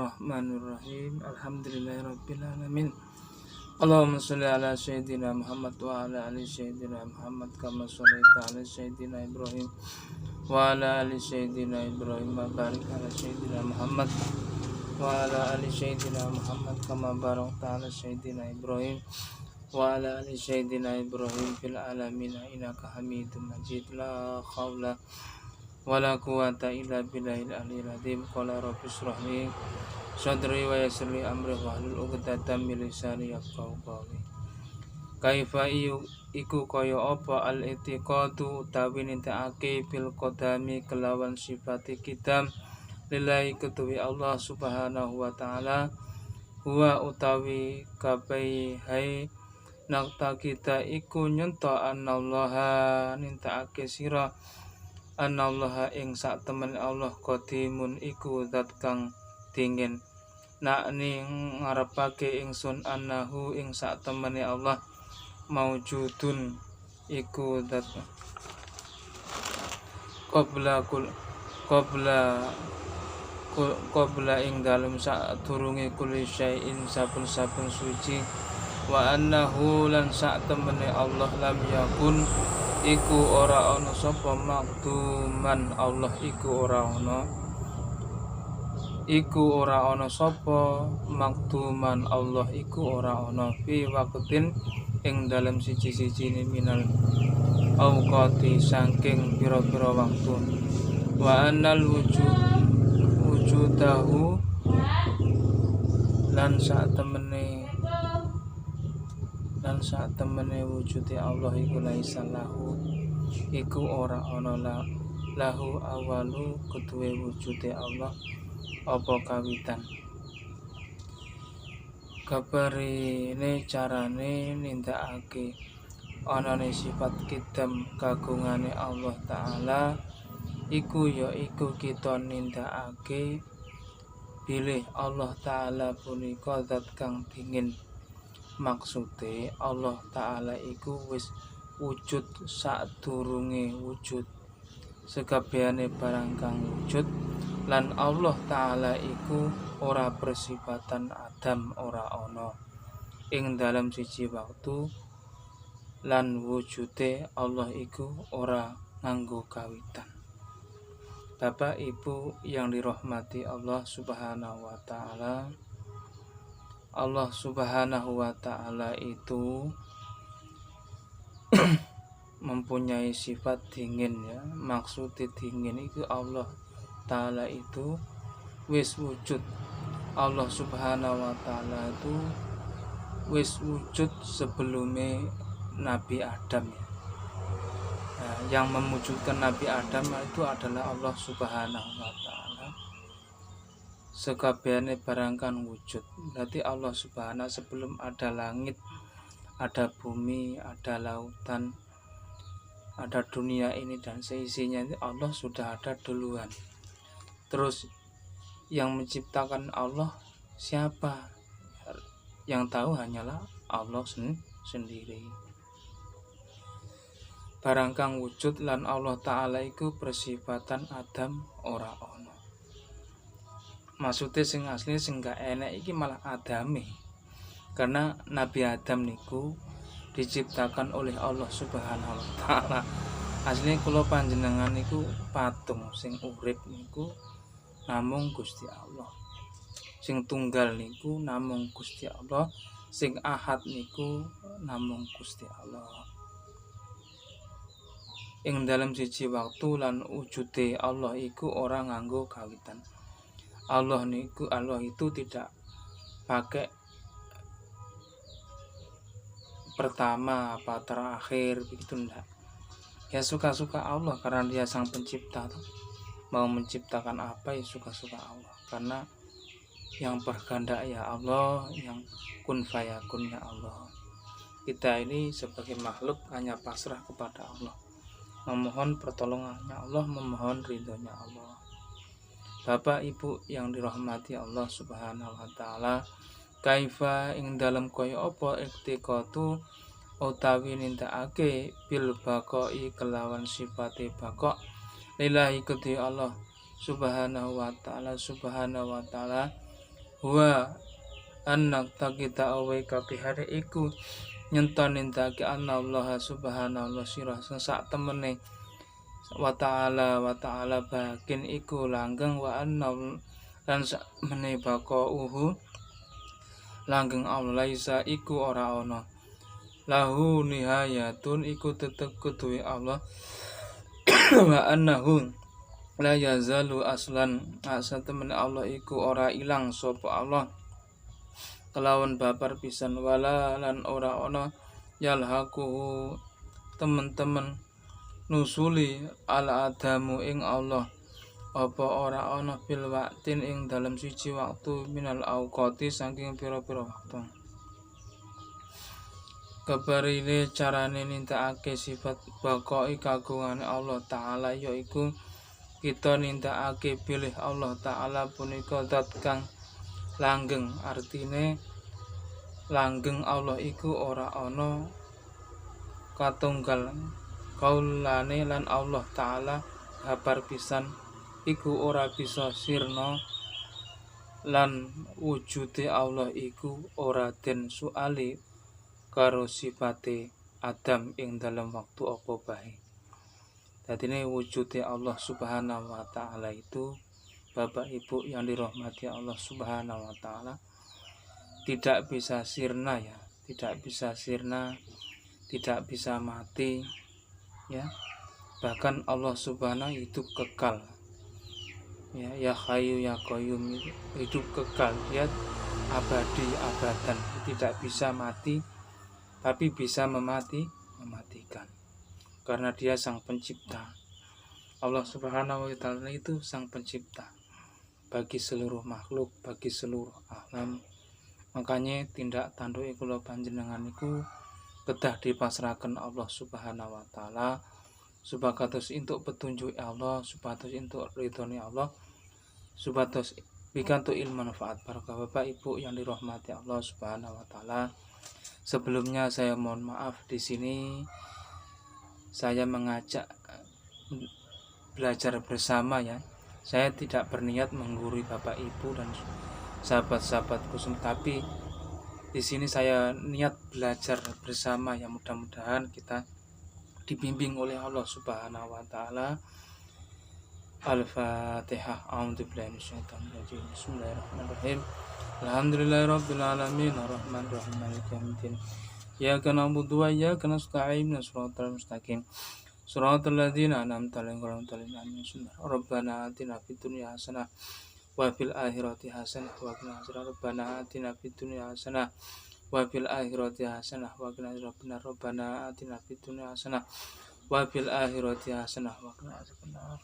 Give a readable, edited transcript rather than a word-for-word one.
Bismillahirrahmanirrahim. Alhamdulillahirabbil alamin. Allahumma shalli ala sayyidina Muhammad wa ala ali sayyidina Muhammad kama shallaita ala sayyidina Ibrahim wa ala ali sayyidina Ibrahim wa barik ala sayyidina Muhammad wa ala ali sayyidina Muhammad kama barakta ala sayyidina Ibrahim wa ala ali sayyidina Ibrahim fil alamin innaka Hamidum Majid. La haula wala quwata illa billahil aliyil azim. Qala rabbi shrah li sadri wa yassir li amri wahlul 'uqdatam min lisani yafqahu qawli. Kaifa iku kaya apa al itiqadu utawi nintakake bil qadami kelawan sifati kitam lillahi ketuwi Allah subhanahu wa ta'ala huwa utawi kabai hai nakta kita iku nyento anallaha nintakake sira anallaha ing sak temen Allah qadimun iku zat kang dingin. Nakni ngarepake ingsun annahu ing sak temene Allah maujudun iku zat qabla ing dalem sak turunge kuli syai'in saben-saben suci wa annahu lan sak temene Allah lam yakun iku ora ana sapa makduman Allah iku ora ana sapa makduman Allah iku ora ana fi waqtin ing dalem siji-sijine minal auqati saking pira-pira waktu wa annal wujudahu lan sak temene wujude Allah iku laisa lahu iku ora ana lahu awalu keduwe wujude Allah apa kawitan. Kabarine carane nindakake anane sifat kidam kagungane Allah taala iku ya iku kita nindakake bilih Allah taala punika zat kang dingin. Maksude Allah taala iku wis wujud sadurunge wujud sekabehane barang kang wujud lan Allah taala iku ora bersifatan adam ora ana ing dalam siji waktu lan wujude Allah iku ora nganggo kawitan. Bapak Ibu yang dirahmati Allah Subhanahu wa taala, Allah Subhanahu wa ta'ala itu mempunyai sifat dingin ya. Maksudnya dingin itu Allah ta'ala itu wis wujud. Allah Subhanahu wa ta'ala itu wis wujud sebelumnya Nabi Adam ya. Nah, yang memwujudkan Nabi Adam itu adalah Allah Subhanahu wa ta'ala. Sekabehane barang kan wujud. Berarti Allah Subhanahu sebelum ada langit, ada bumi, ada lautan, ada dunia ini dan seisinya, Allah sudah ada duluan. Terus yang menciptakan Allah siapa? Yang tahu hanyalah Allah sendiri. Barang kang wujud lan Allah taala iku bersifatan Adam ora ana. Maksudnya sing asli sing gak enak iki malah Adame. Karena Nabi Adam niku diciptakan oleh Allah Subhanahu wa taala. Asline kula panjenengan niku patung sing urip niku namung Gusti Allah. Sing tunggal niku namung Gusti Allah, sing ahad niku namung Gusti Allah. Ing dalam siji waktu lan wujude Allah iku ora nganggo kawitan. Allah itu tidak pakai pertama apa terakhir begitu enggak. Ya suka-suka Allah karena Dia sang pencipta tuh. Mau menciptakan apa ya suka-suka Allah. Karena yang berkehendak ya Allah, yang kun fayakun ya Allah. Kita ini sebagai makhluk hanya pasrah kepada Allah. Memohon pertolongannya Allah, memohon ridhonya Allah. Bapak Ibu yang dirahmati Allah Subhanahu wa taala, kaifa ing dalam kaya apa iktiqatu utawi nindakake bil baqai kelawan sifate baqa lillahi kedhi Allah Subhanahu wa taala Wa anak takita awe kapihare iku nyentonin taki anna Allah subhanahu sirah sak temene wa ta'ala bakin iku langgeng wa anna lan sak mene uhu langgeng Allah isa iku ora ana lahu nihayatun iku tetep kuduwe Allah wa annahu la yazalu aslan asa temen Allah iku ora ilang sapa Allah kelawan babar pisan wala lan ora ana yalhaquhu temen-temen nusuli ala adamu ing Allah apa ora ana fil waqtin ing dalam siji waktu minal auqati saking pira-pira waktu keparine carane nintakake sifat baqai kagungane Allah taala yaiku kita nintakake pilih Allah taala punika zat kang langgeng artine langgeng Allah iku ora ana katunggal kaulane lan Allah taala babar pisan iku ora bisa sirna lan wujude Allah iku ora den soali karo sifate Adam ing dalam waktu apa bae. Dadine wujude Allah subhanahu wa ta'ala itu Bapak Ibu yang dirahmati Allah subhanahu wa ta'ala tidak bisa sirna ya, tidak bisa sirna, tidak bisa mati ya. Bahkan Allah subhanahu itu kekal ya, ya Hayyu ya Qayyum itu hidup kekal, dia abadi abadan, tidak bisa mati tapi bisa mematikan karena dia sang pencipta. Allah subhanahu wa ta'ala itu sang pencipta bagi seluruh makhluk, bagi seluruh alam. Makanya tindak tanduk kula panjenengan iku kedah dipasrahaken Allah subhanahu wa ta'ala supados entuk petunjuk Allah, supados entuk ridhone Allah, supados pikantuk ilmu manfaat. Para Bapak Ibu yang dirahmati Allah subhanahu wa ta'ala, sebelumnya saya mohon maaf di sini saya mengajak belajar bersama ya. Saya tidak berniat menggurui Bapak Ibu dan sahabat-sahabatku, tapi di sini saya niat belajar bersama ya, mudah-mudahan kita dibimbing oleh Allah Subhanahu wa taala. Al-Fatihah. A'udzubillahi minasyaitonir rajim. Bismillahirrahmanirrahim. Alhamdulillahirabbil alamin arrahmanir rahim maliki yaumiddin. Iyyaka na'budu wa iyyaka nasta'in shiratal mustaqim. Shiratal ladzina an'amta 'alaihim ghairil maghdubi 'alaihim waladdallin. Rabbana atina fid dunya hasanah wa fil akhirati hasanah wa qina adzabannar. Rabbana atina fid dunya hasanah wa fil akhirati hasanah wa qina adzabannar. Rabbana atina fid dunya hasanah wa fil akhirati hasanah wa qina adzabannar.